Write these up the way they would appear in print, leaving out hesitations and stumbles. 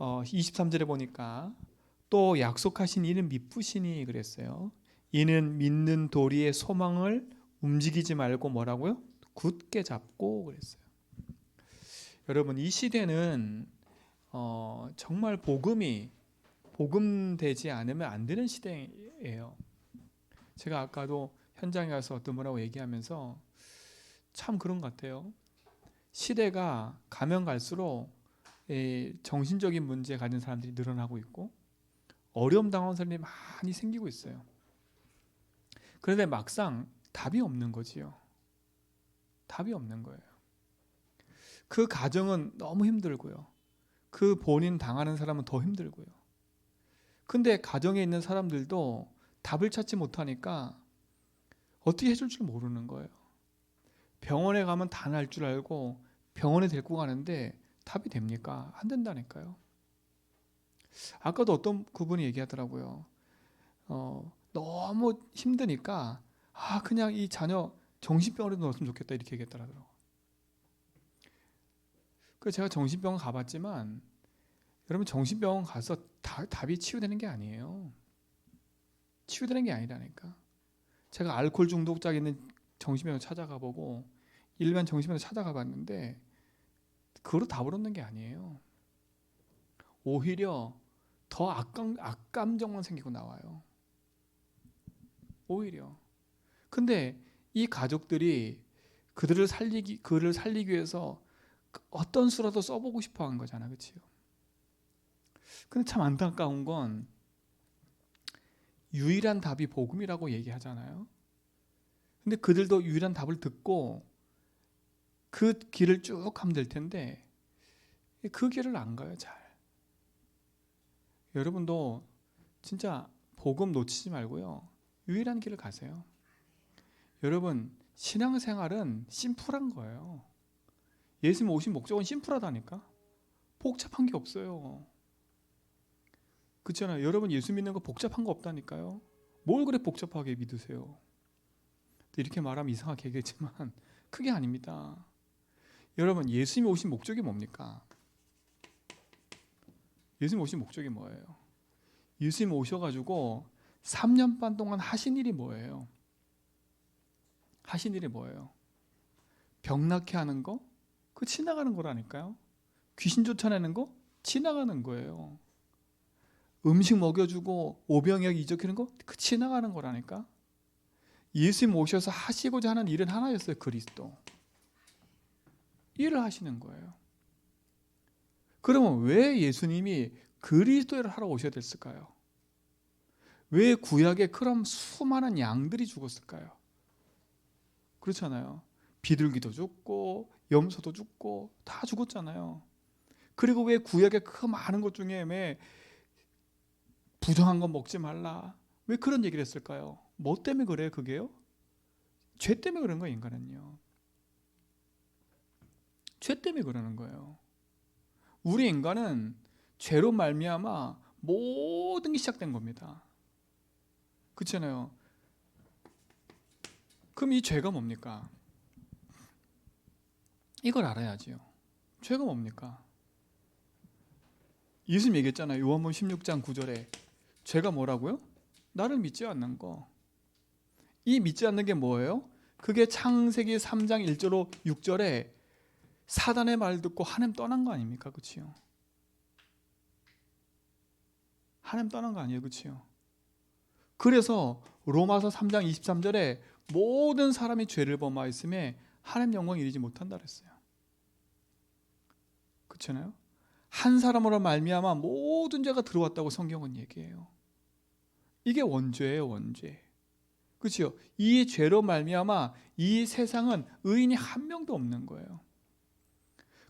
23절에 보니까 또 약속하신 이는 미쁘시니 그랬어요. 이는 믿는 도리의 소망을 움직이지 말고 뭐라고요? 굳게 잡고 그랬어요. 여러분, 이 시대는 정말 복음되지 않으면 안 되는 시대예요. 제가 아까도 현장에 가서 어떤 분하고 얘기하면서 참 그런 것 같아요. 시대가 가면 갈수록 정신적인 문제 가진 사람들이 늘어나고 있고 어려움 당하는 사람들이 많이 생기고 있어요. 그런데 막상 답이 없는 거지요. 답이 없는 거예요. 그 가정은 너무 힘들고요. 그 본인 당하는 사람은 더 힘들고요. 근데 가정에 있는 사람들도 답을 찾지 못하니까 어떻게 해줄 줄 모르는 거예요. 병원에 가면 다 날 줄 알고 병원에 데리고 가는데 답이 됩니까? 안 된다니까요. 아까도 어떤 그분이 얘기하더라고요. 너무 힘드니까 그냥 이 자녀 정신병원에 넣었으면 좋겠다 이렇게 얘기했더라고요. 그래서 제가 정신병원 가봤지만 여러분, 정신병원 가서 답이 치유되는 게 아니에요. 치유되는 게 아니라니까. 제가 알코올 중독자 있는 정신병원 찾아가 보고 일반 정신병원 찾아가 봤는데 그거로 답을 얻는 게 아니에요. 오히려 더 악감정만 생기고 나와요. 오히려. 근데 이 가족들이 그를 살리기 위해서 어떤 수라도 써보고 싶어 한 거잖아. 그치요? 근데 참 안타까운 건 유일한 답이 복음이라고 얘기하잖아요. 근데 그들도 유일한 답을 듣고 그 길을 쭉 가면 될 텐데 그 길을 안 가요, 잘. 여러분도 진짜 복음 놓치지 말고요. 유일한 길을 가세요. 여러분, 신앙생활은 심플한 거예요. 예수님 오신 목적은 심플하다니까. 복잡한 게 없어요. 그렇잖아요. 여러분, 예수 믿는 거 복잡한 거 없다니까요. 뭘 그래 복잡하게 믿으세요? 이렇게 말하면 이상하게 얘기했지만 그게 아닙니다. 여러분, 예수님이 오신 목적이 뭡니까? 예수님 오신 목적이 뭐예요? 예수님 오셔가지고 3년 반 동안 하신 일이 뭐예요? 하신 일이 뭐예요? 병 낫게 하는 거? 그거 지나가는 거라니까요. 귀신 쫓아내는 거? 지나가는 거예요. 음식 먹여주고 오병이어게 이적하는 거? 그 지나가는 거라니까. 예수님 오셔서 하시고자 하는 일은 하나였어요. 그리스도. 일을 하시는 거예요. 그러면 왜 예수님이 그리스도를 하러 오셔야 됐을까요? 왜 구약에 그럼 수많은 양들이 죽었을까요? 그렇잖아요. 비둘기도 죽고 염소도 죽고 다 죽었잖아요. 그리고 왜 구약에 그 많은 것 중에 왜 부정한 거 먹지 말라, 왜 그런 얘기를 했을까요? 뭐 때문에 그래요? 그게요? 죄 때문에 그런 거예요. 인간은요. 죄 때문에 그러는 거예요. 우리 인간은 죄로 말미암아 모든 게 시작된 겁니다. 그렇잖아요. 그럼 이 죄가 뭡니까? 이걸 알아야지요. 죄가 뭡니까? 예수님 얘기했잖아요. 요한복음 16장 9절에 죄가 뭐라고요? 나를 믿지 않는 거. 이 믿지 않는 게 뭐예요? 그게 창세기 3장 1절로 6절에 사단의 말 듣고 하나님 떠난 거 아닙니까? 그치요? 하나님 떠난 거 아니에요? 그치요? 그래서 로마서 3장 23절에 모든 사람이 죄를 범하였음에 하나님 영광에 이르지 못한다 그랬어요. 그렇잖아요? 한 사람으로 말미암아 모든 죄가 들어왔다고 성경은 얘기해요. 이게 원죄예요, 원죄. 그렇죠? 이 죄로 말미암아 이 세상은 의인이 한 명도 없는 거예요.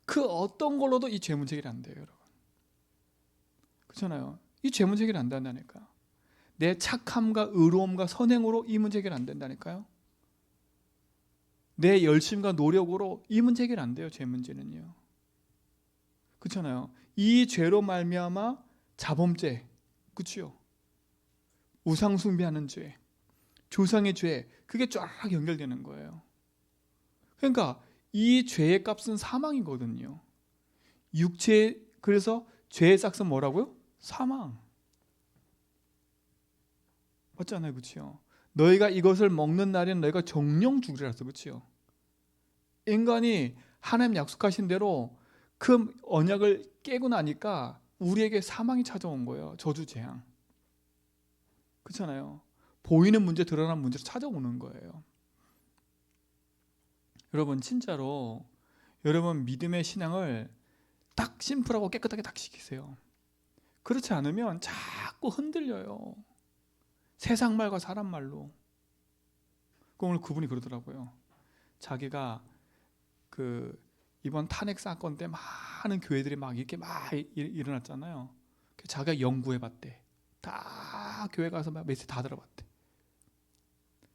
그 어떤 걸로도 이 죄 문제 해결 안 돼요, 여러분. 그렇잖아요. 이 죄 문제 해결 안 된다니까. 내 착함과 의로움과 선행으로 이 문제 해결 안 된다니까요. 내 열심과 노력으로 이 문제 해결 안 돼요, 죄 문제는요. 그렇잖아요. 이 죄로 말미암아 자범죄, 그렇죠? 우상 숭배하는 죄, 조상의 죄, 그게 쫙 연결되는 거예요. 그러니까 이 죄의 값은 사망이거든요. 그래서 죄의 싹은 뭐라고요? 사망. 맞잖아요, 그렇죠? 너희가 이것을 먹는 날에는 너희가 정령 죽으리라 했어, 그렇죠? 인간이 하나님 약속하신 대로 그 언약을 깨고 나니까 우리에게 사망이 찾아온 거예요. 저주 재앙. 그렇잖아요. 보이는 문제, 드러난 문제로 찾아오는 거예요. 여러분 진짜로 여러분 믿음의 신앙을 딱 심플하고 깨끗하게 딱 지키세요. 그렇지 않으면 자꾸 흔들려요. 세상 말과 사람 말로. 오늘 그분이 그러더라고요. 자기가 이번 탄핵 사건 때 많은 교회들이 막 이렇게 막 일어났잖아요. 자기가 연구해봤대. 다 교회 가서 막 메시지 다 들어봤대.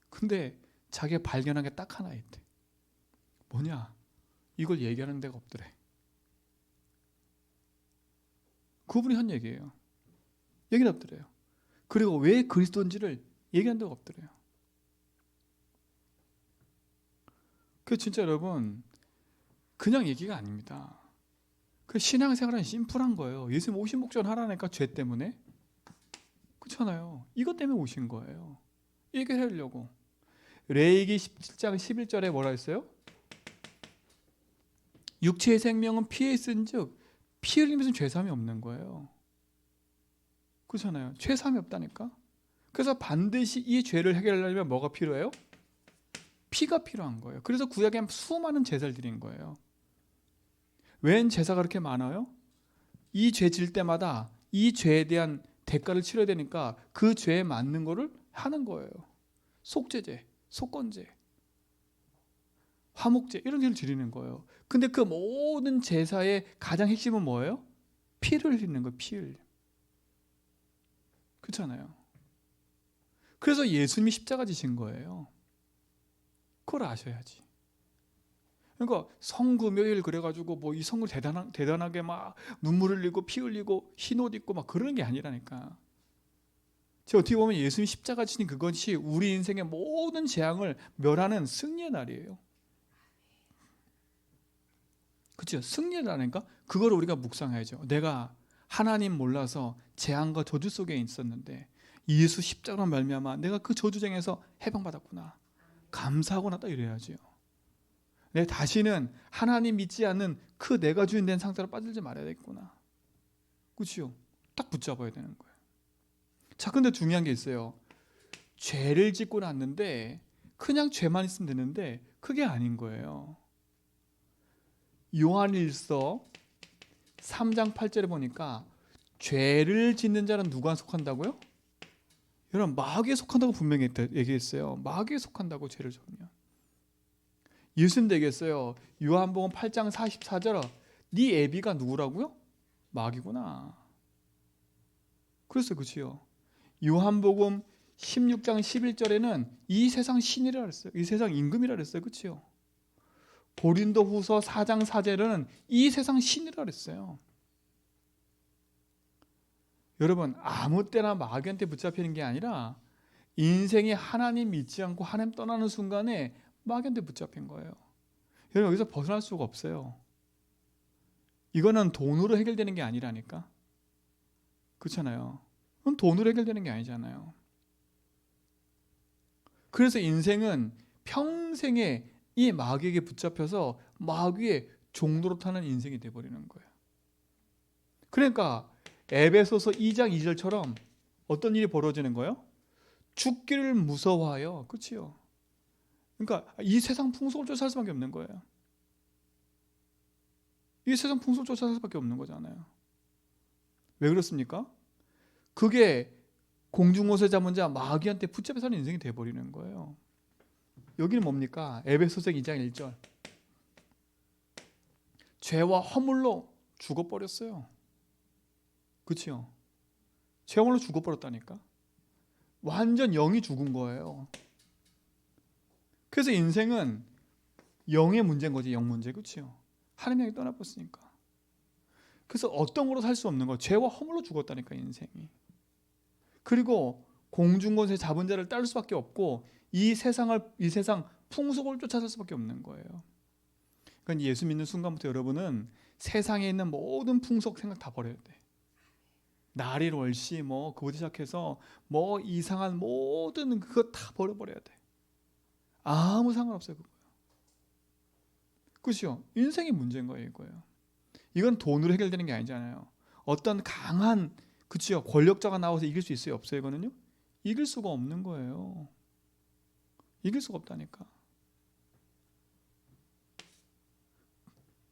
근데 자기가 발견한 게 딱 하나 있대. 뭐냐? 이걸 얘기하는 데가 없더래. 그분이 한 얘기예요. 얘기는 없더래요. 그리고 왜 그리스도인지를 얘기한 데가 없더래요. 그 진짜 여러분 그냥 얘기가 아닙니다. 그 신앙생활은 심플한 거예요. 예수님 오신 목적은 하나니까 죄 때문에. 그렇잖아요. 이것 때문에 오신 거예요. 해결하려고. 레위기 17장 11절에 뭐라 했어요? 육체의 생명은 피에 있은즉 피 흘리면서 죄사함이 없는 거예요. 그렇잖아요. 죄사함이 없다니까. 그래서 반드시 이 죄를 해결하려면 뭐가 필요해요? 피가 필요한 거예요. 그래서 구약에 수많은 제사를 드린 거예요. 웬 제사가 그렇게 많아요? 이 죄 질 때마다 이 죄에 대한 대가를 치러야 되니까 그 죄에 맞는 거를 하는 거예요. 속죄제, 속건제, 화목제 이런 일을 드리는 거예요. 근데 그 모든 제사의 가장 핵심은 뭐예요? 피를 흘리는 거예요. 피를. 그렇잖아요. 그래서 예수님이 십자가 지신 거예요. 그걸 아셔야지. 그러니까 성금요일 그래가지고 뭐 이 성을 대단하게 막 눈물 흘리고 피 흘리고 흰 옷 입고 막 그러는 게 아니라니까. 제가 어떻게 보면 예수님 십자가 지신 그것이 우리 인생의 모든 재앙을 멸하는 승리의 날이에요. 그렇죠? 승리의 날이니까 그걸 우리가 묵상해야죠. 내가 하나님 몰라서 재앙과 저주 속에 있었는데 예수 십자가로 말미암아 내가 그 저주쟁에서 해방받았구나. 감사하고 나다 이래야죠. 내 다시는 하나님 믿지 않는 그 내가 주인 된 상태로 빠지지 말아야겠구나. 그렇죠? 딱 붙잡아야 되는 거예요. 자, 근데 중요한 게 있어요. 죄를 짓고 났는데 그냥 죄만 있으면 되는데 그게 아닌 거예요. 요한일서 3장 8절에 보니까 죄를 짓는 자는 누가 속한다고요? 여러분 마귀에 속한다고 분명히 얘기했어요. 마귀에 속한다고 죄를 짓면. 예수님도 얘기했어요. 요한복음 8장 44절 네 애비가 누구라고요? 마귀구나. 그랬어요. 그렇지요. 요한복음 16장 11절에는 이 세상 신이라 그랬어요. 이 세상 임금이라 그랬어요. 그렇지요. 고린도후서 4장 4절에는 이 세상 신이라 그랬어요. 여러분 아무 때나 마귀한테 붙잡히는 게 아니라 인생이 하나님 믿지 않고 하나님 떠나는 순간에 마귀한테 붙잡힌 거예요. 여러분 여기서 벗어날 수가 없어요. 이거는 돈으로 해결되는 게 아니라니까. 그렇잖아요. 그건 돈으로 해결되는 게 아니잖아요. 그래서 인생은 평생에 이 마귀에게 붙잡혀서 마귀의 종로로 타는 인생이 돼버리는 거예요. 그러니까 에베소서 2장 2절처럼 어떤 일이 벌어지는 거예요? 죽기를 무서워하여. 그렇지요. 그러니까 이 세상 풍속을 쫓아갈 수밖에 없는 거예요. 이 세상 풍속을 쫓아갈 수밖에 없는 거잖아요. 왜 그렇습니까? 그게 공중옷을 잡은 자 마귀한테 붙잡혀 사는 인생이 돼버리는 거예요. 여기는 뭡니까? 에베소서 2장 1절 죄와 허물로 죽어버렸어요. 그렇죠? 죄와 허물로 죽어버렸다니까. 완전 영이 죽은 거예요. 그래서 인생은 영의 문제인 거지. 영 문제. 그렇죠? 하나님이 떠나버렸으니까. 그래서 어떤 거로 살 수 없는 거예요. 죄와 허물로 죽었다니까 인생이. 그리고 공중곳에 잡은 자를 따를 수밖에 없고 이 세상 풍속을 쫓아갈 수밖에 없는 거예요. 그러니까 예수 믿는 순간부터 여러분은 세상에 있는 모든 풍속 생각 다 버려야 돼. 날일 월시 뭐 그부터 시작해서 뭐 이상한 모든 그거 다 버려버려야 돼. 아무 상관없어요 그거. 그렇죠? 인생이 문제인 거예요 이거예요. 이건 돈으로 해결되는 게 아니잖아요. 어떤 강한 그렇죠? 권력자가 나와서 이길 수 있어요 없어요? 이거는요? 이길 수가 없는 거예요. 이길 수가 없다니까.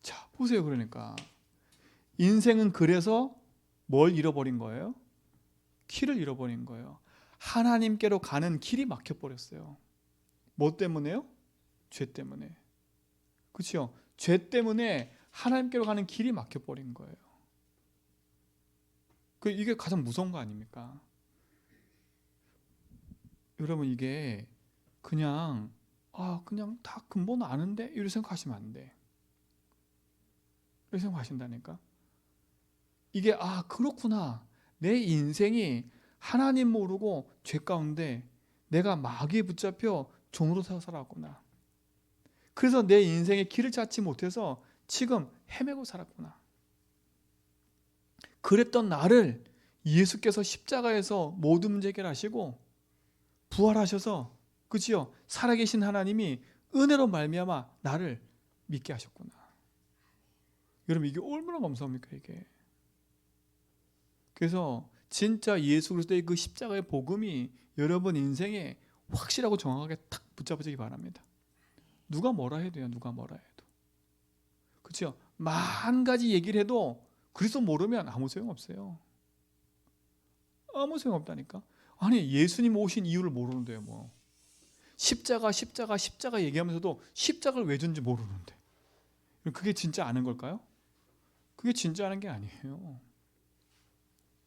자 보세요. 그러니까 인생은 그래서 뭘 잃어버린 거예요? 길을 잃어버린 거예요. 하나님께로 가는 길이 막혀버렸어요. 뭐 때문에요? 죄 때문에. 그렇죠? 죄 때문에 하나님께로 가는 길이 막혀버린 거예요. 이게 가장 무서운 거 아닙니까? 여러분 이게 그냥 그냥 다 근본 아는데 이렇게 생각하시면 안 돼. 이렇게 생각하신다니까. 이게 그렇구나. 내 인생이 하나님 모르고 죄 가운데 내가 마귀에 붙잡혀 종으로 살았구나. 그래서 내 인생의 길을 찾지 못해서 지금 헤매고 살았구나. 그랬던 나를 예수께서 십자가에서 모든 문제 해결하시고 부활하셔서 그치요? 살아계신 하나님이 은혜로 말미암아 나를 믿게 하셨구나. 여러분 이게 얼마나 감사합니까 이게. 그래서 진짜 예수 그리스도의 그 십자가의 복음이 여러분 인생에 확실하고 정확하게 탁 붙잡아지기 바랍니다. 누가 뭐라 해도요. 누가 뭐라 해도. 그렇죠? 만 가지 얘기를 해도 그리스도 모르면 아무 소용없어요. 아무 소용없다니까. 아니 예수님 오신 이유를 모르는데요. 뭐 십자가 얘기하면서도 십자가를 왜 준지 모르는데 그게 진짜 아는 걸까요? 그게 진짜 아는 게 아니에요.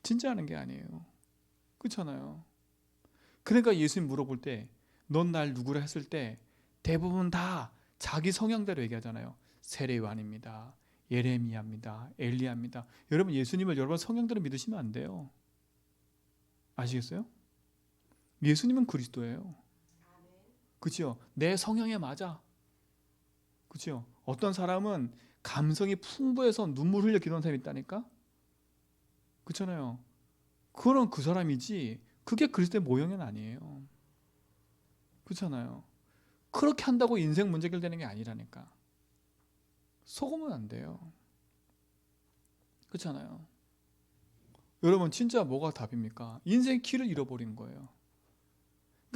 진짜 아는 게 아니에요. 그렇잖아요. 그러니까 예수님 물어볼 때 넌 날 누구라 했을 때 대부분 다 자기 성향대로 얘기하잖아요. 세례요한입니다. 예레미야입니다. 엘리야입니다. 여러분 예수님을 여러분 성향대로 믿으시면 안 돼요. 아시겠어요? 예수님은 그리스도예요. 그렇죠? 내 성향에 맞아. 그렇죠? 어떤 사람은 감성이 풍부해서 눈물 흘려 기도하는 사람이 있다니까? 그렇잖아요. 그거는 그 사람이지 그게 그리스도의 모형은 아니에요. 그렇잖아요. 그렇게 한다고 인생 문제 해결되는 게 아니라니까. 속으면 안 돼요. 그렇잖아요. 여러분 진짜 뭐가 답입니까? 인생의 길을 잃어버린 거예요.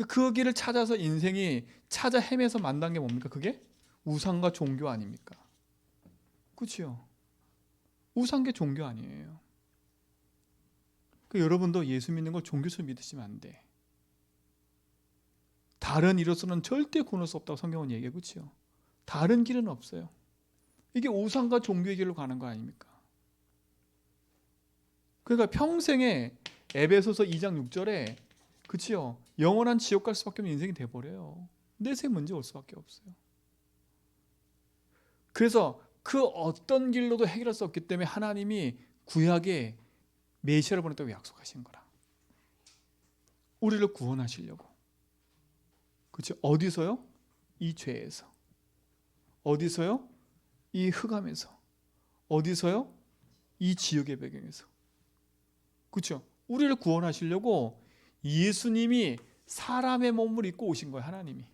그 길을 찾아서 인생이 찾아 헤매서 만난 게 뭡니까? 그게 우상과 종교 아닙니까? 그렇죠? 우상계 종교 아니에요. 여러분도 예수 믿는 걸 종교처럼 믿으시면 안 돼. 다른 이로서는 절대 구원할 수 없다고 성경은 얘기해요. 그렇죠? 다른 길은 없어요. 이게 우상과 종교의 길로 가는 거 아닙니까? 그러니까 평생에 에베소서 2장 6절에 그치요? 영원한 지옥 갈 수밖에 없는 인생이 돼버려요. 내세 문제 올 수밖에 없어요. 그래서 그 어떤 길로도 해결할 수 없기 때문에 하나님이 구약에 메시아를 보냈다고 약속하신 거라. 우리를 구원하시려고. 그렇죠? 어디서요? 이 죄에서. 어디서요? 이 흑암에서. 어디서요? 이 지옥의 배경에서. 그렇죠? 우리를 구원하시려고 예수님이 사람의 몸을 입고 오신 거예요. 하나님이.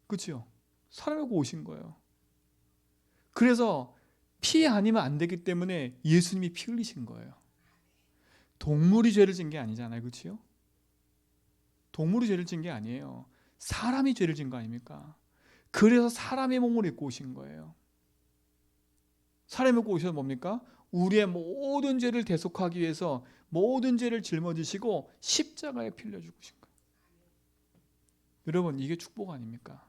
그렇죠? 사람을 입고 오신 거예요. 그래서 피 아니면 안 되기 때문에 예수님이 피 흘리신 거예요. 동물이 죄를 진 게 아니잖아요. 그렇죠? 동물이 죄를 진 게 아니에요. 사람이 죄를 진 거 아닙니까? 그래서 사람의 몸을 입고 오신 거예요. 사람이 입고 오셔서 뭡니까? 우리의 모든 죄를 대속하기 위해서 모든 죄를 짊어지시고 십자가에 피 흘려 죽으신 거예요. 여러분 이게 축복 아닙니까?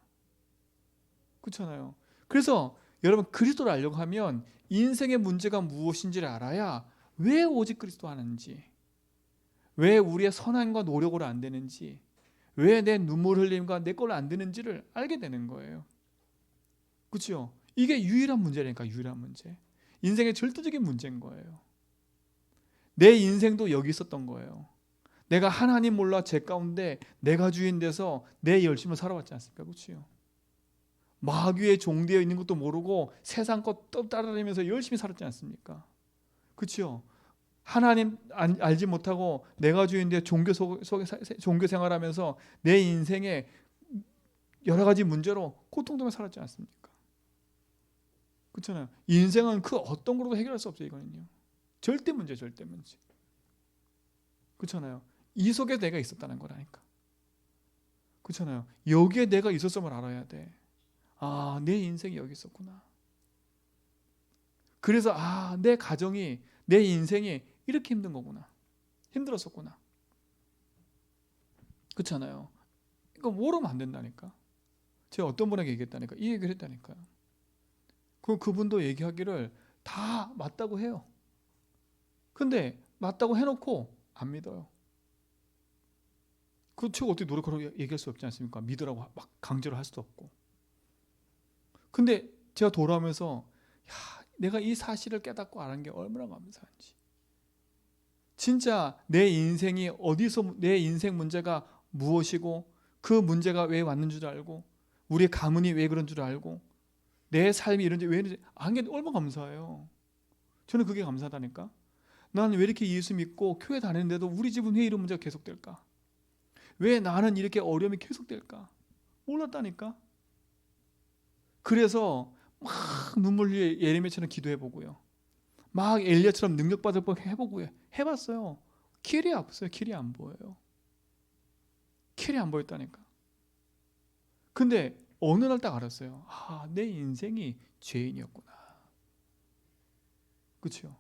그렇잖아요. 그래서 여러분 그리스도를 알려고 하면 인생의 문제가 무엇인지를 알아야 왜 오직 그리스도 하는지, 왜 우리의 선함과 노력으로 안 되는지, 왜 내 눈물 흘림과 내 걸로 안 되는지를 알게 되는 거예요. 그렇죠? 이게 유일한 문제라니까. 유일한 문제. 인생의 절대적인 문제인 거예요. 내 인생도 여기 있었던 거예요. 내가 하나님 몰라 죄 가운데 내가 주인 돼서 내 열심을 살아왔지 않습니까? 그렇죠? 마귀의 종되어 있는 것도 모르고 세상 것 따라다니면서 열심히 살았지 않습니까? 그렇죠? 하나님 알지 못하고 내가 주인데 종교 생활하면서 내 인생에 여러 가지 문제로 고통되며 살았지 않습니까? 그렇잖아요. 인생은 그 어떤 거로도 해결할 수 없어요. 이거는요. 절대 문제. 그렇잖아요. 이 속에 내가 있었다는 거라니까. 그렇잖아요. 여기에 내가 있었음을 알아야 돼. 아, 내 인생이 여기 있었구나. 그래서 내 가정이, 내 인생이 이렇게 힘든 거구나. 힘들었었구나. 그렇잖아요. 이거 모르면 안 된다니까. 제가 어떤 분에게 얘기했다니까. 이 얘기를 했다니까요. 그분도 얘기하기를 다 맞다고 해요. 근데 맞다고 해놓고 안 믿어요. 제가 어떻게 노력하라고 얘기할 수 없지 않습니까? 믿으라고 막 강제로 할 수도 없고. 근데 제가 돌아오면서 내가 이 사실을 깨닫고 알은 게 얼마나 감사한지. 진짜 내 인생이 어디서, 내 인생 문제가 무엇이고 그 문제가 왜 왔는 줄 알고 우리의 가문이 왜 그런 줄 알고 내 삶이 이런지 왜 이런지 안 게 얼마나 감사해요. 저는 그게 감사하다니까. 나는 왜 이렇게 예수 믿고 교회 다니는데도 우리 집은 왜 이런 문제가 계속될까? 왜 나는 이렇게 어려움이 계속될까? 몰랐다니까. 그래서 막 눈물 위에 예레미야처럼 기도해보고요. 막 엘리야처럼 능력받을 법 해보고요. 해봤어요. 길이 없어요. 길이 안 보여요. 길이 안 보였다니까. 근데 어느 날 딱 알았어요. 내 인생이 죄인이었구나. 그렇죠?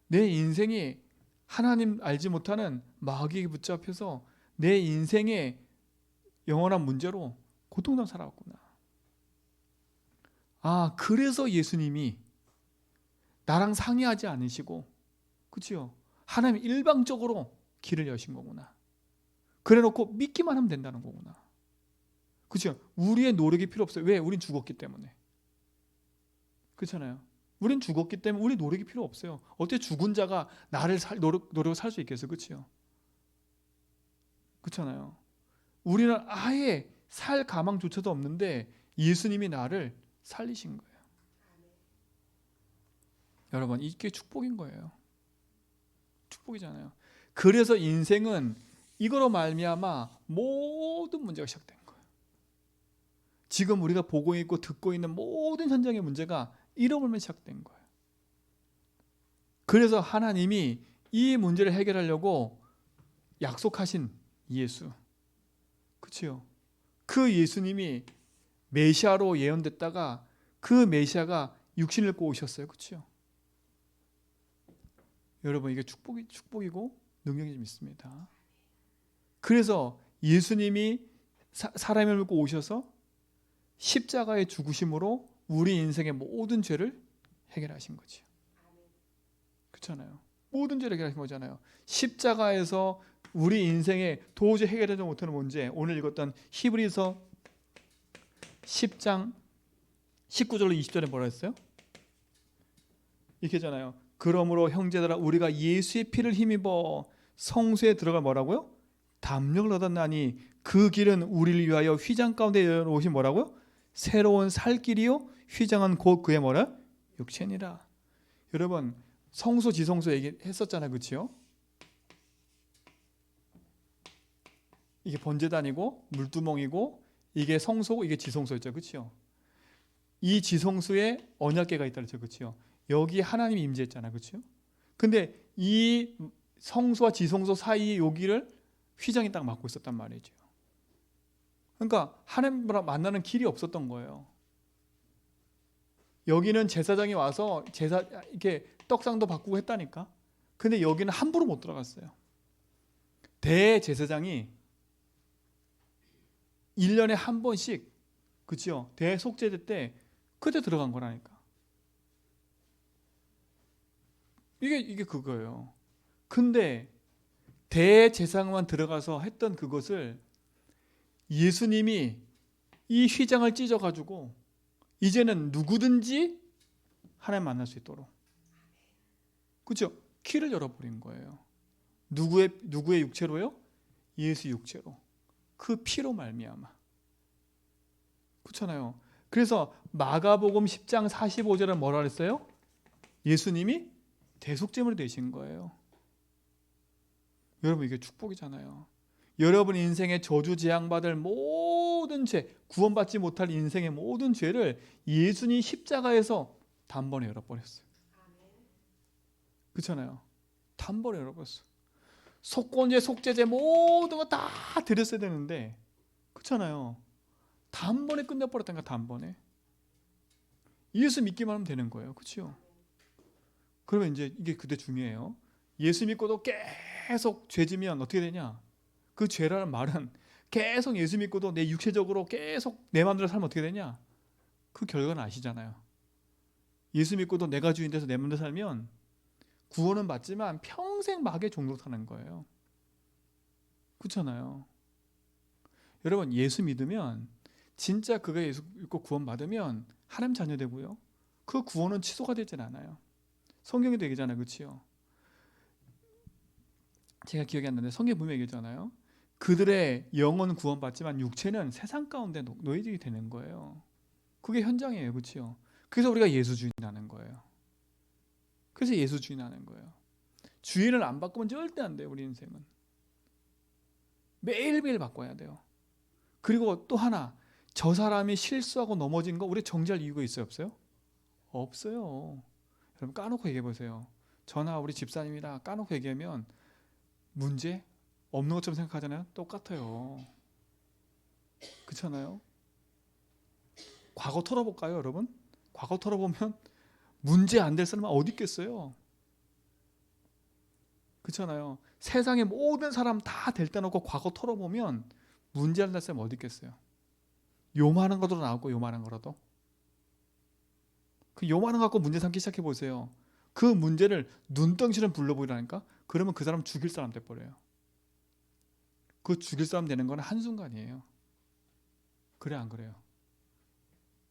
내 인생이 하나님 알지 못하는 마귀에게 붙잡혀서 내 인생의 영원한 문제로 고통당 살아왔구나. 그래서 예수님이 나랑 상의하지 않으시고, 그렇죠? 하나님 일방적으로 길을 여신 거구나. 그래놓고 믿기만 하면 된다는 거구나. 그렇죠? 우리의 노력이 필요 없어요. 왜? 우린 죽었기 때문에. 그렇잖아요. 우린 죽었기 때문에 우리 노력이 필요 없어요. 어떻게 죽은 자가 나를 노력을 살 수 있겠어요? 그렇죠? 그렇잖아요. 우리는 아예 살 가망조차도 없는데 예수님이 나를 살리신 거예요. 여러분, 이게 축복인 거예요. 축복이잖아요. 그래서 인생은 이거로 말미암아 모든 문제가 시작된 거예요. 지금 우리가 보고 있고 듣고 있는 모든 현장의 문제가 이러면 시작된 거예요. 그래서 하나님이 이 문제를 해결하려고 약속하신 예수, 그렇죠? 그 예수님이 메시아로 예언됐다가 그 메시아가 육신을 입고 오셨어요, 그렇죠? 여러분, 이게 축복이고 능력이 좀 있습니다. 그래서 예수님이 사람을 입고 오셔서 십자가의 죽으심으로 우리 인생의 모든 죄를 해결하신 거죠. 그렇잖아요. 모든 죄를 해결하신 거잖아요. 십자가에서 우리 인생에 도저히 해결하지 못하는 문제, 오늘 읽었던 히브리서 10장 19절로 20절에 뭐라 했어요? 이렇게 잖아요. 그러므로 형제들아, 우리가 예수의 피를 힘입어 성소에 들어가 뭐라고요? 담력을 얻었나니 그 길은 우리를 위하여 휘장 가운데 열어오신 뭐라고요? 새로운 살 길이요 휘장은 곧 그의 뭐라? 육체니라. 여러분, 성소 지성소 얘기했었잖아요, 그렇죠? 이게 번제단이고 물두멍이고 이게 성소고 이게 지성소였죠, 그렇죠? 이 지성소에 언약궤가 있다 그랬죠, 그렇죠? 여기 하나님이 임재했잖아요, 그렇죠? 근데 이 성소와 지성소 사이에 여기를 휘장이 딱 막고 있었단 말이죠. 그러니까 하나님과 만나는 길이 없었던 거예요. 여기는 제사장이 와서 이렇게 떡상도 바꾸고 했다니까. 근데 여기는 함부로 못 들어갔어요. 대제사장이 1년에 한 번씩, 그렇죠? 대속죄제 때 그때 들어간 거라니까. 이게 그거예요. 근데 대제사장만 들어가서 했던 그것을 예수님이 이 휘장을 찢어가지고 이제는 누구든지 하나님 만날 수 있도록, 그렇죠? 길을 열어버린 거예요. 누구의 육체로요? 예수 육체로. 그 피로 말미암아. 그렇잖아요. 그래서 마가복음 10장 45절은 뭐라 그랬어요? 예수님이 대속제물이 되신 거예요. 여러분 이게 축복이잖아요. 여러분 인생에 저주 재앙받을 모든 죄, 구원받지 못할 인생의 모든 죄를 예수님 십자가에서 단번에 열어버렸어요. 그렇잖아요. 단번에 열어버렸어요. 속건제, 속죄제 모든 거 다 드렸어야 되는데, 그렇잖아요. 단번에 끝내버렸다니까. 단번에. 예수 믿기만 하면 되는 거예요. 그렇죠? 그러면 이제 이게 그때 중요해요. 예수 믿고도 계속 죄지면 어떻게 되냐? 그 죄라는 말은 계속 예수 믿고도 내 육체적으로 계속 내 마음대로 살면 어떻게 되냐? 그 결과는 아시잖아요. 예수 믿고도 내가 주인 돼서 내 마음대로 살면 구원은 받지만 평생 마귀의 종로 타는 거예요. 그렇잖아요. 여러분 예수 믿으면 진짜 그가 예수 믿고 구원 받으면 하나님 자녀 되고요. 그 구원은 취소가 되진 않아요. 성경에도 얘기잖아요. 그렇지요? 제가 기억이 안 나는데 성경에 보면 얘기잖아요. 그들의 영혼 구원받지만 육체는 세상 가운데 노예지게 되는 거예요. 그게 현장이에요. 그렇죠? 그래서 우리가 예수 주인하는 거예요. 그래서 예수 주인하는 거예요. 주인을 안 바꾸면 절대 안 돼요. 우리 인생은. 매일매일 바꿔야 돼요. 그리고 또 하나, 저 사람이 실수하고 넘어진 거 우리 정지할 이유가 있어요? 없어요? 없어요. 여러분 까놓고 얘기해 보세요. 저나 우리 집사님이랑 까놓고 얘기하면 문제 없는 것처럼 생각하잖아요. 똑같아요. 그렇잖아요. 과거 털어볼까요, 여러분? 과거 털어보면 문제 안 될 사람은 어디 있겠어요? 그렇잖아요. 세상의 모든 사람 다 될 때 놓고 과거 털어보면 문제 안 될 사람 어디 있겠어요? 요만한 것도 나오고 요만한 거라도. 그 요만한 거 갖고 문제 삼기 시작해 보세요. 그 문제를 눈덩이처럼 불러보이라니까? 그러면 그 사람 죽일 사람 돼버려요. 그 죽일 사람 되는 건 한순간이에요. 그래 안 그래요?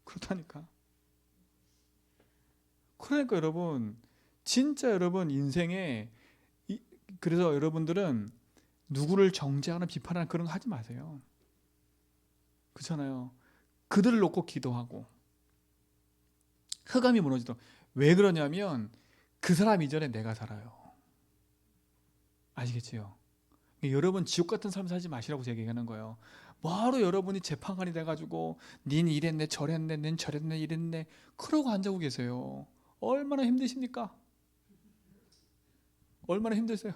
그렇다니까. 그러니까 여러분 진짜 여러분 인생에 그래서 여러분들은 누구를 정죄하거나 비판하는 그런 거 하지 마세요. 그렇잖아요. 그들을 놓고 기도하고 흑암이 무너지도록. 왜 그러냐면 그 사람 이전에 내가 살아요. 아시겠지요? 여러분 지옥 같은 삶 살지 마시라고 제가 얘기하는 거예요. 뭐하러 여러분이 재판관이 돼가지고 닌 이랬네 저랬네 닌 저랬네 이랬네 그러고 앉아고 계세요. 얼마나 힘드십니까? 얼마나 힘드세요?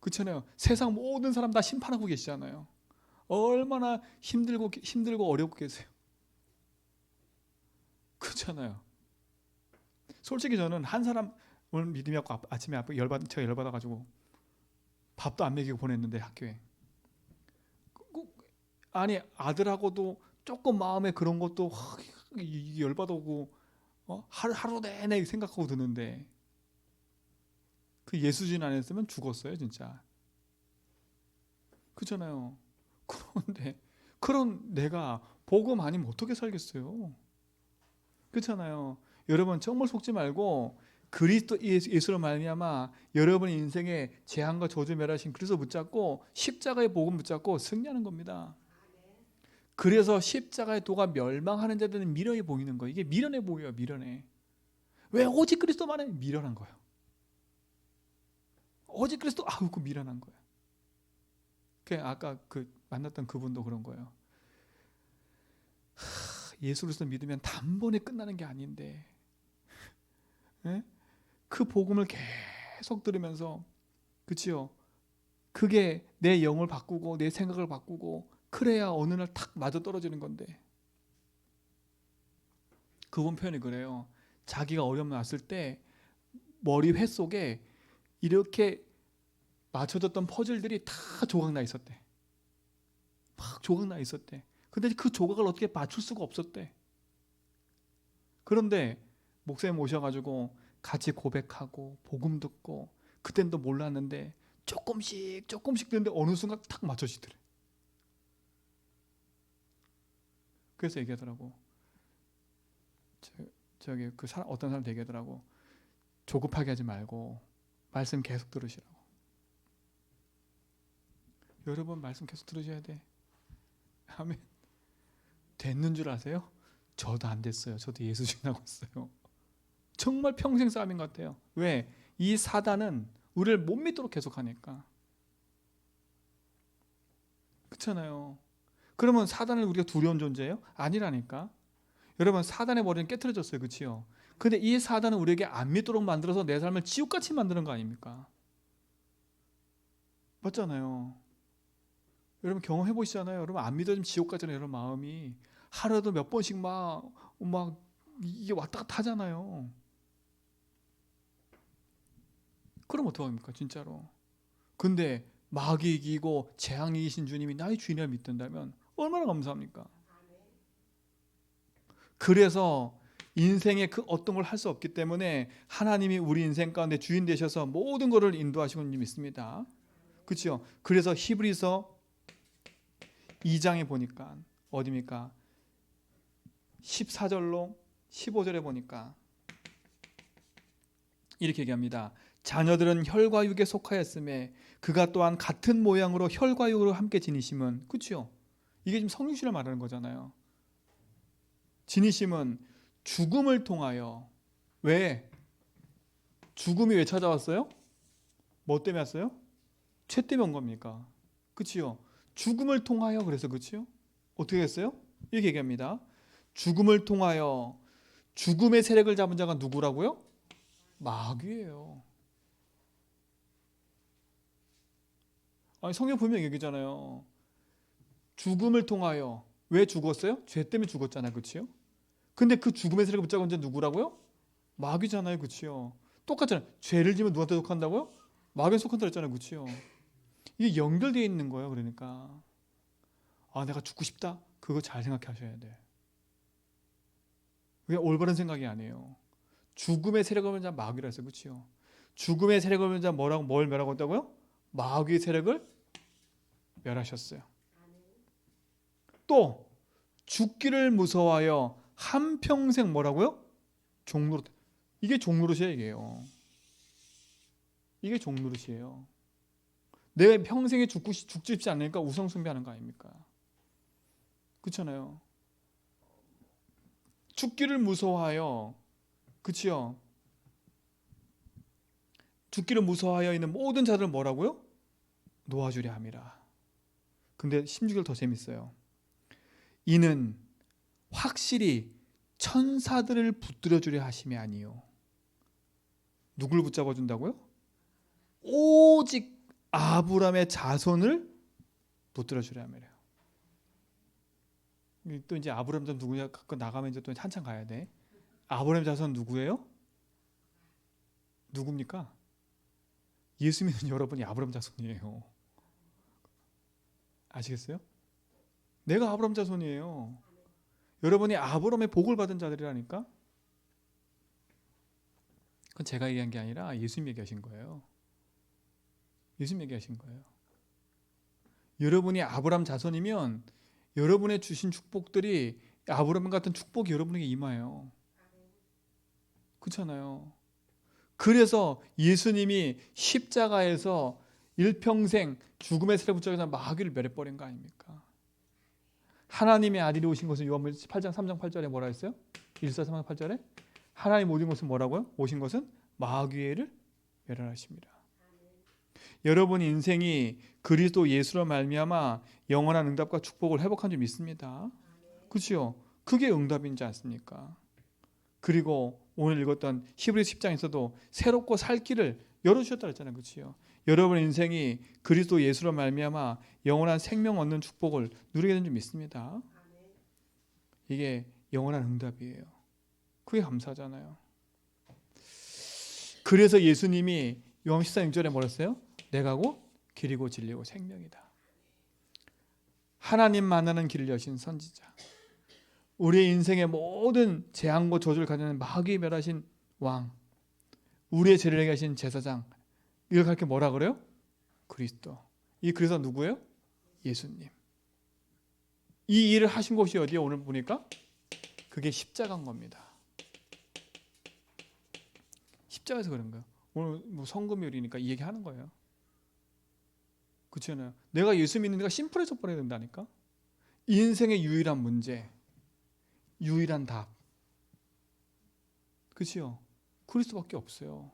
그렇잖아요. 세상 모든 사람 다 심판하고 계시잖아요. 얼마나 힘들고 어렵고 계세요. 그렇잖아요. 솔직히 저는 한 사람 오늘 믿음이 없고 아침에 제가 열받아가지고 밥도 안 먹이고 보냈는데 학교에. 아니 아들하고도 조금 마음에 그런 것도 열받아오고 하루 내내 생각하고 드는데 그 예수진 안 했으면 죽었어요 진짜. 그렇잖아요. 그런데 그런 내가 복음 아니면 어떻게 살겠어요? 그렇잖아요. 여러분 정말 속지 말고 그리스도 예수로 말미암아 여러분 인생의 재앙과 저주 멸하신 그리스도 붙잡고 십자가의 복음 붙잡고 승리하는 겁니다. 그래서 십자가의 도가 멸망하는 자들은 미련해 보이는 거예요. 이게 미련해 보여요. 미련해. 왜 오직 그리스도만 해? 미련한 거예요. 오직 그리스도 그 미련한 거예요. 아까 그 만났던 그분도 그런 거예요. 예수 그리스도 믿으면 단번에 끝나는 게 아닌데 네? 그 복음을 계속 들으면서 그치요? 그게 내 영을 바꾸고 내 생각을 바꾸고 그래야 어느 날 탁 맞아 떨어지는 건데 그분 표현이 그래요. 자기가 어려움 났을 때 머리 회 속에 이렇게 맞춰졌던 퍼즐들이 다 조각나 있었대. 막 조각나 있었대. 근데 그 조각을 어떻게 맞출 수가 없었대. 그런데 목사님 오셔가지고 같이 고백하고 복음 듣고 그땐 또 몰랐는데 조금씩 듣는데 어느 순간 탁 맞춰지더래. 그래서 얘기하더라고. 저기 그 사람 어떤 사람 얘기하더라고. 조급하게 하지 말고 말씀 계속 들으시라고. 여러분 말씀 계속 들으셔야 돼. 아멘. 됐는 줄 아세요? 저도 안 됐어요. 저도 예수 지나고 있어요. 정말 평생 싸움인 것 같아요. 왜? 이 사단은 우리를 못 믿도록 계속하니까. 그렇잖아요. 그러면 사단을 우리가 두려운 존재예요? 아니라니까. 여러분, 사단의 머리는 깨트려졌어요. 그렇지요? 근데 이 사단은 우리에게 안 믿도록 만들어서 내 삶을 지옥같이 만드는 거 아닙니까? 맞잖아요. 여러분 경험해 보시잖아요. 여러분 안 믿어지면 지옥 가잖아요. 여러분 마음이 하루에도 몇 번씩 막 이게 왔다 갔다 하잖아요. 그럼 어떡합니까 진짜로. 근데 마귀 이기고 재앙이 이기신 주님이 나의 주인이라 믿는다면 얼마나 감사합니까? 그래서 인생의 그 어떤 걸 할 수 없기 때문에 하나님이 우리 인생 가운데 주인 되셔서 모든 것을 인도하시고 믿습니다. 그렇죠? 그래서 히브리서 2장에 보니까 어디입니까? 14절로 15절에 보니까 이렇게 얘기합니다. 자녀들은 혈과 육에 속하였음에 그가 또한 같은 모양으로 혈과 육으로 함께 지니심은, 그렇죠? 이게 지금 성육신을 말하는 거잖아요. 지니심은 죽음을 통하여, 왜? 죽음이 왜 찾아왔어요? 뭐 때문에 왔어요? 죄 때문에 온 겁니까? 그렇죠? 죽음을 통하여, 그래서 그렇죠? 어떻게 했어요? 이렇게 얘기합니다. 죽음을 통하여 죽음의 세력을 잡은 자가 누구라고요? 마귀예요. 아니 성경 보면 얘기잖아요. 죽음을 통하여. 왜 죽었어요? 죄 때문에 죽었잖아요. 그렇죠? 근데 그 죽음의 세력을 붙잡은 자 누구라고요? 마귀잖아요. 그렇죠? 똑같잖아요. 죄를 지면 누구한테 속한다고요? 마귀에 속한다 그랬잖아요. 그렇죠? 이게 연결되어 있는 거예요. 그러니까 내가 죽고 싶다? 그거 잘 생각하셔야 돼. 그게 올바른 생각이 아니에요. 죽음의 세력을 멸한 자 마귀라 했어요. 그렇죠? 죽음의 세력을 멸한 자 뭘 멸하고 있다고요? 마귀의 세력을 멸하셨어요. 또 죽기를 무서워하여 한평생 뭐라고요? 종노릇. 이게 종노릇이에요. 이게 종노릇이에요. 내 평생에 죽고 싶지 않으니까 우상숭배하는 거 아닙니까? 그렇잖아요. 죽기를 무서워하여, 그치요? 죽기를 무서워하여 있는 모든 자들을 뭐라고요? 놓아주려 함이라. 근데 16절 더 재밌어요. 이는 확실히 천사들을 붙들어 주려 하심이 아니요. 누굴 붙잡아 준다고요? 오직 아브라함의 자손을 붙들어 주려 함이래요. 또 이제 아브라함 자손 누구냐 갖고 나가면 이제 또 한참 가야 돼. 아브라함 자손 누구예요? 누굽니까? 예수 믿는 여러분이 아브라함 자손이에요. 아시겠어요? 내가 아브라함 자손이에요. 여러분이 아브라함의 복을 받은 자들이라니까? 그건 제가 얘기한 게 아니라 예수님 얘기하신 거예요. 예수님 얘기하신 거예요. 여러분이 아브라함 자손이면 여러분의 주신 축복들이 아브라함 같은 축복이 여러분에게 임해요. 그렇잖아요. 그래서 예수님이 십자가에서 일평생 죽음의 세력 붙잡아서 마귀를 멸해버린 거 아닙니까? 하나님의 아들이 오신 것은 요한복음 8장 3장 8절에 뭐라 했어요? 1사 3장 8절에 하나님 오신 것은 뭐라고요? 오신 것은 마귀를 멸하십니다. 여러분 인생이 그리스도 예수로 말미암아 영원한 응답과 축복을 회복한 줄 믿습니다. 그렇죠? 그게 응답이지 않습니까? 그리고 오늘 읽었던 히브리서 10장에서도 새롭고 살 길을 열어주셨다 했잖아요. 그렇죠? 여러분 인생이 그리스도 예수로 말미암아 영원한 생명 얻는 축복을 누리게 된 줄 믿습니다. 이게 영원한 응답이에요. 그게 감사하잖아요. 그래서 예수님이 요한 14장 6절에 뭐랬어요? 내가 곧 길이고 진리고 생명이다. 하나님 만나는 길을 여신 선지자. 우리의 인생의 모든 재앙과 저주를 가져는 마귀에 멸하신 왕. 우리의 죄를 해결 하신 제사장. 이걸 가르쳐 뭐라 그래요? 그리스도. 이 그래서 누구예요? 예수님. 이 일을 하신 곳이 어디에 오늘 보니까? 그게 십자가인 겁니다. 십자가에서 그런 거예요. 오늘 뭐 성금요일이니까 이 얘기 하는 거예요. 그렇잖아요. 내가 예수 믿는 데가 심플해져 버려야 된다니까. 인생의 유일한 문제, 유일한 답. 그렇죠? 그리스도밖에 없어요.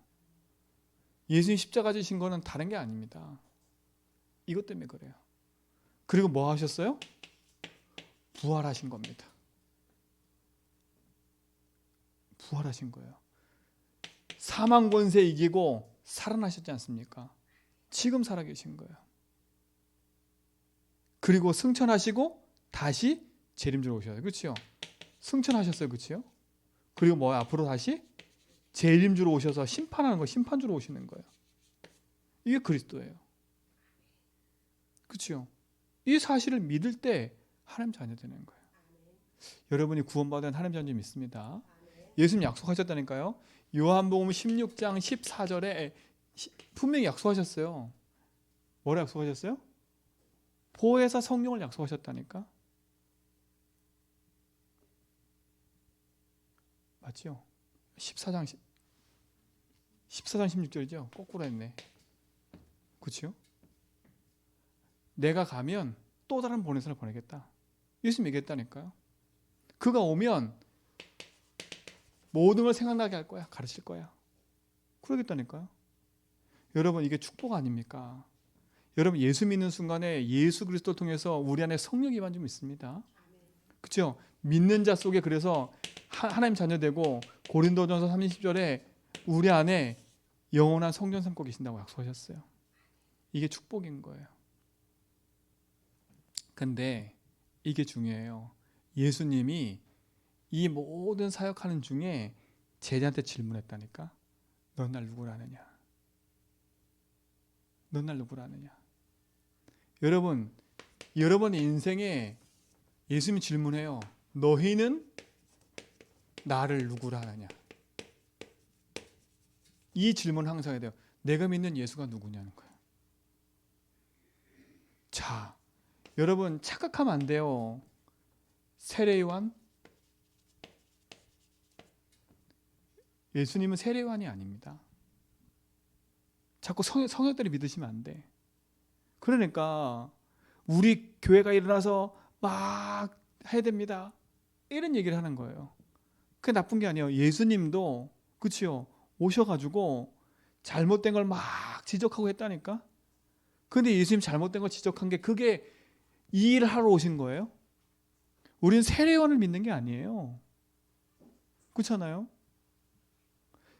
예수님 십자가 지신 거는 다른 게 아닙니다. 이것 때문에 그래요. 그리고 뭐 하셨어요? 부활하신 겁니다. 부활하신 거예요. 사망 권세 이기고 살아나셨지 않습니까? 지금 살아계신 거예요. 그리고 승천하시고 다시 재림주로 오셔요. 그렇죠? 승천하셨어요. 그렇죠? 그리고 뭐야? 앞으로 다시 재림주로 오셔서 심판하는 거, 심판주로 오시는 거예요. 이게 그리스도예요. 그렇죠? 이 사실을 믿을 때 하나님 자녀 되는 거예요. 여러분이 구원받은 하나님 자녀 믿습니다. 예수님 약속하셨다니까요. 요한복음 16장 14절에 분명히 약속하셨어요. 뭐라 약속하셨어요? 보혜사 성령을 약속하셨다니까. 맞죠? 14장 16절이죠. 거꾸로 했네. 그렇죠? 내가 가면 또 다른 보혜사를 보내겠다. 예수님 얘기했다니까요. 그가 오면 모든 걸 생각나게 할 거야. 가르칠 거야. 그러겠다니까요. 여러분, 이게 축복 아닙니까? 여러분, 예수 믿는 순간에 예수 그리스도를 통해서 우리 안에 성령 임한 좀 있습니다. 그렇죠? 믿는 자 속에 그래서 하나님 자녀 되고 고린도전서 30절에 우리 안에 영원한 성전 삼고 계신다고 약속하셨어요. 이게 축복인 거예요. 근데 이게 중요해요. 예수님이 이 모든 사역하는 중에 제자한테 질문했다니까. 넌 날 누구라 하느냐? 넌 날 누구라 하느냐? 여러분, 여러분의 인생에 예수님이 질문해요. 너희는 나를 누구라 하느냐? 이 질문 항상 해야 돼요. 내가 믿는 예수가 누구냐는 거예요. 자, 여러분 착각하면 안 돼요. 세례요한? 예수님은 세례요한이 아닙니다. 자꾸 성역들이 믿으시면 안 돼. 그러니까 우리 교회가 일어나서 막 해야 됩니다. 이런 얘기를 하는 거예요. 그게 나쁜 게 아니에요. 예수님도 그치요. 오셔가지고 잘못된 걸 막 지적하고 했다니까. 근데 예수님 잘못된 걸 지적한 게 그게 이 일을 하러 오신 거예요. 우리는 세례요한을 믿는 게 아니에요. 그렇잖아요.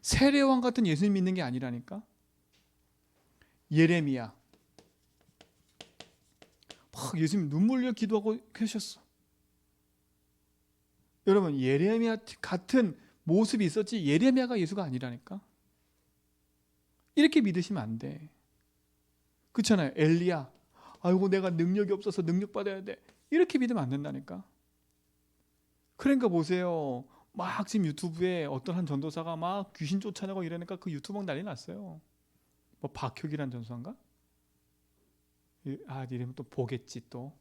세례요한 같은 예수님 믿는 게 아니라니까. 예레미야 막 예수님 눈물 흘려 기도하고 계셨어. 여러분, 예레미야 같은 모습이 있었지 예레미야가 예수가 아니라니까. 이렇게 믿으시면 안 돼. 그렇잖아요. 엘리야, 아이고 내가 능력이 없어서 능력 받아야 돼. 이렇게 믿으면 안 된다니까. 그러니까 보세요. 막 지금 유튜브에 어떤 한 전도사가 막 귀신 쫓아내고 이러니까 그 유튜브 막 난리 났어요. 뭐 박혁이란 전도사인가? 아, 이러면 또 보겠지 또.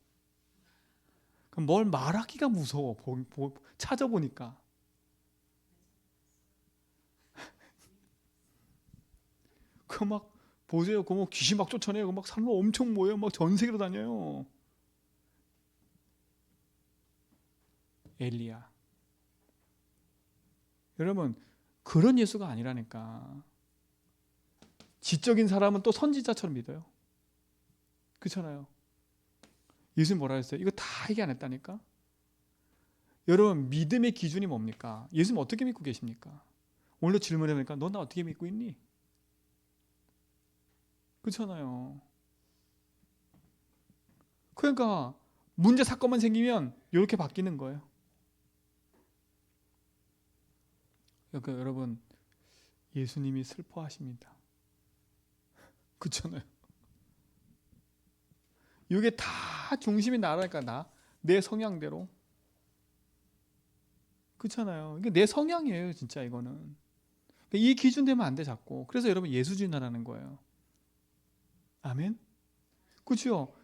그럼 뭘 말하기가 무서워. 찾아보니까. 그 막 보세요. 그 뭐 귀신 막 쫓아내요. 막 사람 엄청 모여요. 막 전 세계로 다녀요. 엘리야. 여러분, 그런 예수가 아니라니까. 지적인 사람은 또 선지자처럼 믿어요. 그렇잖아요. 예수님 뭐라 했어요? 이거 다 얘기 안 했다니까. 여러분, 믿음의 기준이 뭡니까? 예수님 어떻게 믿고 계십니까? 오늘도 질문해보니까 너 나 어떻게 믿고 있니? 그렇잖아요. 그러니까 문제 사건만 생기면 이렇게 바뀌는 거예요. 그러니까 여러분, 예수님이 슬퍼하십니다. 그렇잖아요. 이게 다 중심이 나라니까 내 성향대로. 그렇잖아요. 이게 내 성향이에요, 진짜 이거는. 이 기준 되면 안 돼 자꾸. 그래서 여러분 예수주의라는 거예요. 아멘. 그렇죠?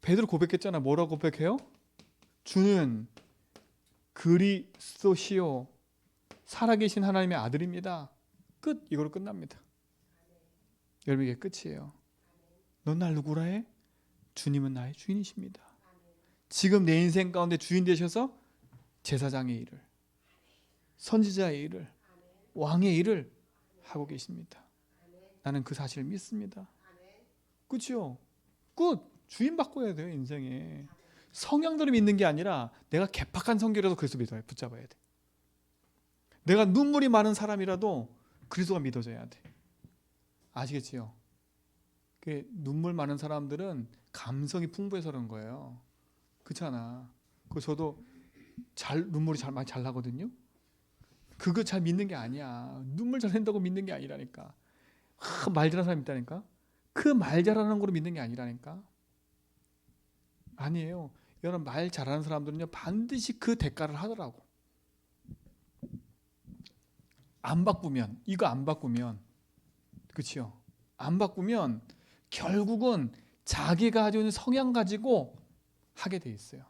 베드로 고백했잖아. 뭐라고 고백해요? 주는 그리스도시요 살아계신 하나님의 아들입니다. 끝. 이걸로 끝납니다. 여러분 이게 끝이에요. 넌 날 누구라 해? 주님은 나의 주인이십니다. 지금 내 인생 가운데 주인 되셔서 제사장의 일을, 선지자의 일을, 왕의 일을 하고 계십니다. 나는 그 사실을 믿습니다. 그렇죠? 끝. 주인 바꿔야 돼요, 인생에. 성향대로 믿는 게 아니라 내가 개팍한 성격이라도 그리스도 믿어야 붙잡아야 돼. 내가 눈물이 많은 사람이라도 그리스도가 믿어져야 돼. 아시겠지요? 그 눈물 많은 사람들은 감성이 풍부해서 그런 거예요. 그렇잖아. 그 저도 눈물이 많이 잘 나거든요. 그거 잘 믿는 게 아니야. 눈물 잘 낸다고 믿는 게 아니라니까. 말 잘하는 사람 있다니까. 그 말 잘하는 거로 믿는 게 아니라니까. 아니에요. 여러분 말 잘하는 사람들은요 반드시 그 대가를 하더라고. 안 바꾸면 이거 안 바꾸면 그렇지요. 안 바꾸면 결국은 자기가 가지고 있는 성향 가지고 하게 돼 있어요.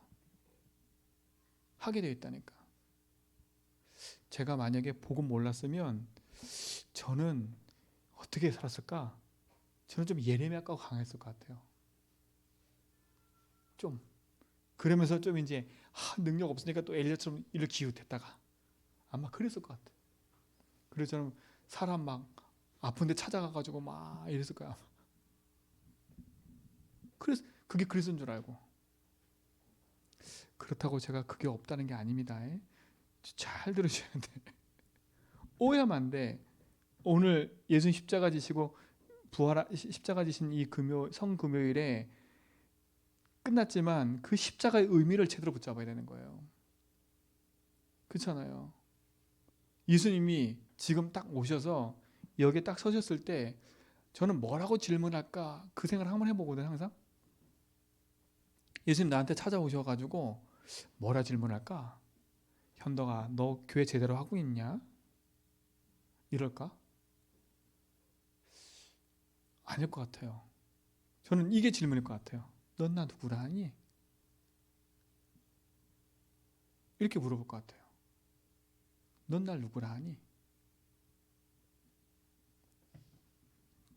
하게 돼 있다니까. 제가 만약에 복음 몰랐으면 저는 어떻게 살았을까? 저는 좀 예레미야가 강했을 것 같아요. 좀 그러면서 좀 이제 능력 없으니까 또 엘리야처럼 일을 기웃했다가 아마 그랬을 것 같아. 그래서 저는 사람 막 아픈데 찾아가가지고 막 이랬을 거야. 그래서 그게 그리스도인 줄 알고. 그렇다고 제가 그게 없다는 게 아닙니다. 잘 들으셔야 돼. 오해하면 안 돼. 오늘 예수님 십자가 지시고 십자가 지신 이 성금요일에 끝났지만 그 십자가의 의미를 제대로 붙잡아야 되는 거예요. 그렇잖아요. 예수님이 지금 딱 오셔서 여기에 딱 서셨을 때 저는 뭐라고 질문할까 그 생각을 한번 해보거든요. 항상 예수님 나한테 찾아오셔가지고 뭐라 질문할까? 현덕아 너 교회 제대로 하고 있냐? 이럴까? 아닐 것 같아요. 저는 이게 질문일 것 같아요. 넌 나 누구라 하니? 이렇게 물어볼 것 같아요. 넌 날 누구라 하니?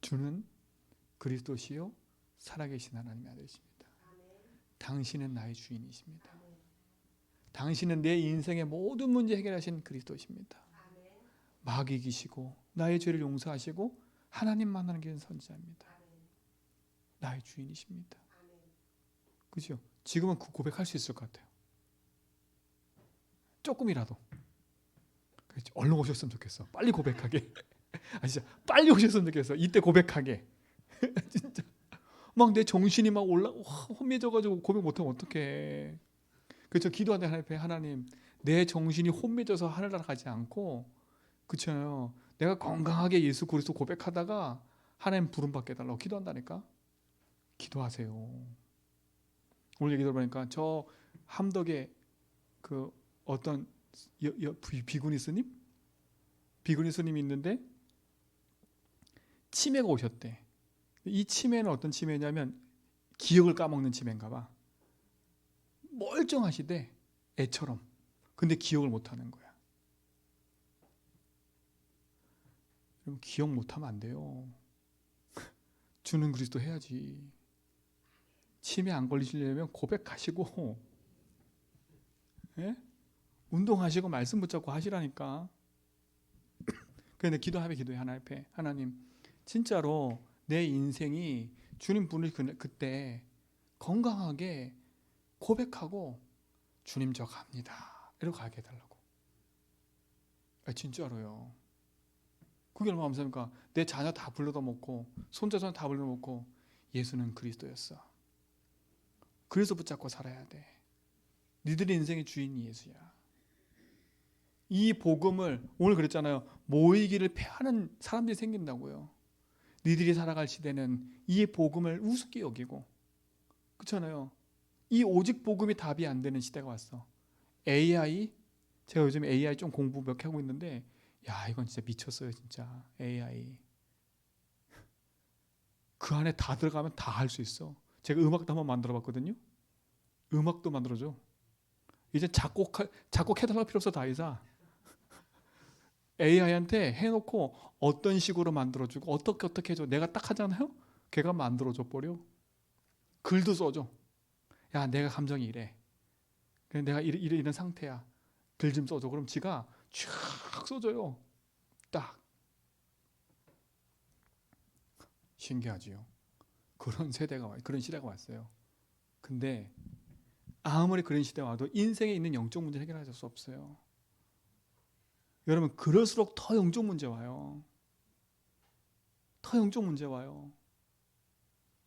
주는 그리스도시요 살아계신 하나님의 아들이십니다. 당신은 나의 주인이십니다. 당신은 내 인생의 모든 문제 해결하신 그리스도십니다. 마귀 이기시고 나의 죄를 용서하시고 하나님만 하는 길은 선지자입니다. 나의 주인이십니다. 그죠? 지금은 그 고백할 수 있을 것 같아요. 조금이라도. 얼른 오셨으면 좋겠어. 빨리 고백하게. 아 진짜 빨리 오셨으면 좋겠어. 이때 고백하게. 진짜 막 내 정신이 막 혼미해져가지고 고백 못하면 어떡해. 그래서 기도하는데 하나님 내 정신이 혼미해져서 하늘나라 가지 않고 그렇잖아요. 내가 건강하게 예수 그리스도 고백하다가 하나님 부름 받게 해달라고 기도한다니까. 기도하세요. 오늘 얘기 들어보니까 저 함덕에 그 어떤 비구니 스님이 있는데 치매가 오셨대. 이 치매는 어떤 치매냐면 기억을 까먹는 치매인가 봐. 멀쩡하시대. 애처럼. 근데 기억을 못하는 거야. 그럼 기억 못하면 안 돼요. 주는 그리스도 해야지. 치매 안 걸리시려면 고백하시고 예? 운동하시고 말씀 붙잡고 하시라니까. 그런데 기도해 하나님 앞에. 하나님 진짜로 내 인생이 주님 분을 그때 건강하게 고백하고 주님 저 갑니다 이러고 가게 해달라고. 진짜로요. 그게 얼마나 감사합니까? 내 자녀 다 불러다 먹고 손자손 다 불러다 먹고 예수는 그리스도였어. 그래서 붙잡고 살아야 돼. 니들의 인생의 주인이 예수야. 이 복음을 오늘 그랬잖아요. 모이기를 패하는 사람들이 생긴다고요. 니들이 살아갈 시대는 이 복음을 우습게 여기고 그렇잖아요. 이 오직 복음이 답이 안 되는 시대가 왔어. AI 제가 요즘 AI 좀 공부 몇 개 하고 있는데 야 이건 진짜 미쳤어요. 진짜 AI 그 안에 다 들어가면 다 할 수 있어. 제가 음악도 한번 만들어 봤거든요. 음악도 만들어줘. 이제 작곡해달라고 필요 없어. 다 이사 AI한테 해놓고 어떤 식으로 만들어주고 어떻게 해줘. 내가 딱 하잖아요. 걔가 만들어줘 버려. 글도 써줘. 야 내가 감정이 이래. 내가 이런 상태야. 글 좀 써줘. 그럼 지가 쫙 써줘요. 딱. 신기하지요. 그런 세대가 그런 시대가 왔어요. 근데 아무리 그런 시대가 와도 인생에 있는 영적 문제 해결할 수 없어요. 여러분, 그럴수록 더 영적 문제 와요. 더 영적 문제 와요.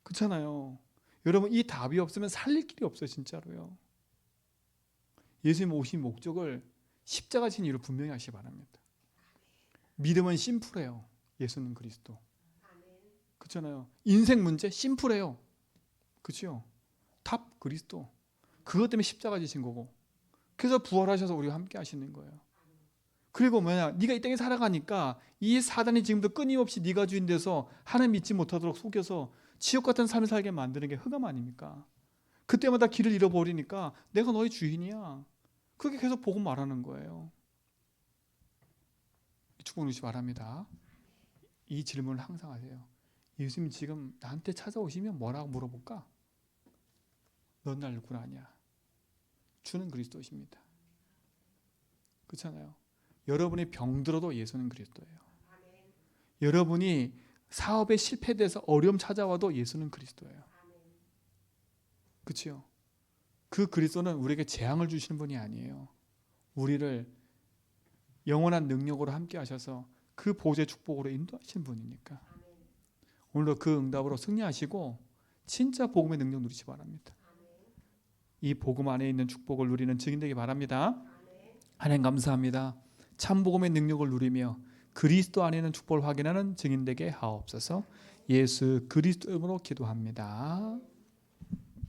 그렇잖아요. 여러분, 이 답이 없으면 살릴 길이 없어요. 진짜로요. 예수님 오신 목적을 십자가 진 이유를 분명히 하시기 바랍니다. 믿음은 심플해요. 예수는 그리스도. 그렇잖아요. 인생 문제 심플해요. 그렇죠? 답 그리스도. 그것 때문에 십자가 지신 거고, 그래서 부활하셔서 우리와 함께 하시는 거예요. 그리고 뭐냐, 네가 이 땅에 살아가니까 이 사단이 지금도 끊임없이 네가 주인 돼서 하나님 믿지 못하도록 속여서 지옥 같은 삶을 살게 만드는 게 흑암 아닙니까? 그때마다 길을 잃어버리니까 내가 너의 주인이야. 그렇게 계속 복음 말하는 거예요. 축복 누리시 바랍니다. 이 질문을 항상 하세요. 예수님 지금 나한테 찾아오시면 뭐라고 물어볼까? 넌 날 누구나 아냐. 주는 그리스도십니다. 그렇잖아요. 여러분이 병들어도 예수는 그리스도예요. 여러분이 사업에 실패돼서 어려움 찾아와도 예수는 그리스도예요. 그렇죠? 그 그리스도는 우리에게 재앙을 주시는 분이 아니에요. 우리를 영원한 능력으로 함께 하셔서 그 보좌의 축복으로 인도하시는 분이니까. 오늘도 그 응답으로 승리하시고 진짜 복음의 능력 누리시 바랍니다. 이 복음 안에 있는 축복을 누리는 증인 되기 바랍니다. 하나님 감사합니다. 참 복음의 능력을 누리며 그리스도 안에 있는 축복을 확인하는 증인 되게 하옵소서. 예수 그리스도 이름으로 기도합니다.